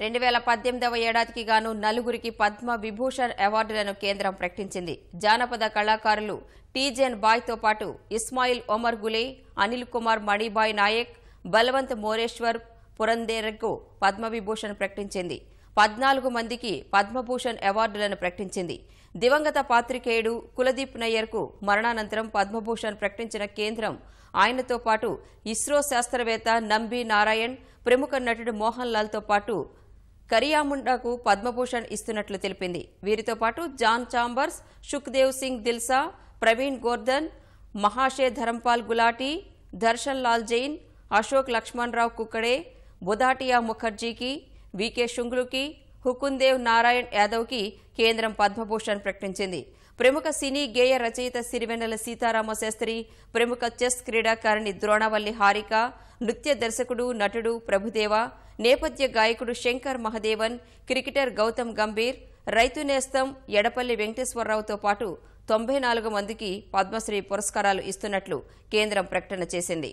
2018వ ఏడాదికి గాను నలుగురికి పద్మ విభూషణ్ అవార్డులను కేంద్రం ప్రకటించింది. జానపద కళాకారులు టీజెన్ బాయ్తో పాటు ఇస్మాయిల్ ఒమర్ గులే, అనిల్ కుమార్ మణిబాయ్ నాయక్, బలవంత్ మోరేశ్వర్ పురందేర్కు పద్మవిభూషణ్ ప్రకటించింది. 14 మందికి పద్మభూషణ్ అవార్డులను ప్రకటించింది. దివంగత పాత్రికేయుడు కులదీప్ నయ్యర్కు మరణానంతరం పద్మభూషణ్ ప్రకటించిన కేంద్రం ఆయనతో పాటు ఇస్రో శాస్త్రవేత్త నంబి నారాయణ్, ప్రముఖ నటుడు మోహన్ లాల్తో పాటు కరియాముండాకు పద్మభూషణ్ ఇస్తున్నట్లు తెలిపింది. వీరితో పాటు జాన్ చాంబర్స్, సుఖ్దేవ్ సింగ్ దిల్సా, ప్రవీణ్ గోర్ధన్, మహాషే ధరంపాల్ గులాటీ, దర్శన్ లాల్ జైన్, అశోక్ లక్ష్మణరావు కుక్కడే, బుధాటియా ముఖర్జీకి, వికే శుంగ్లుకి, హుకుందేవ్ నారాయణ్ యాదవ్కి కేంద్రం పద్మభూషణ్ ప్రకటించింది. ప్రముఖ సినీ గేయ రచయిత సిరివెన్నెల సీతారామ శాస్త్రి, ప్రముఖ చెస్ క్రీడాకారిణి ద్రోణవల్లి హారిక, నృత్య దర్శకుడు నటుడు ప్రభుదేవ, నేపథ్య గాయకుడు శంకర్ మహదేవన్, క్రికెటర్ గౌతమ్ గంభీర్, రైతు నేస్తం ఎడపల్లి వెంకటేశ్వరరావుతో పాటు 94 మందికి పద్మశ్రీ పురస్కారాలు ఇస్తున్నట్లు కేంద్రం ప్రకటన చేసింది.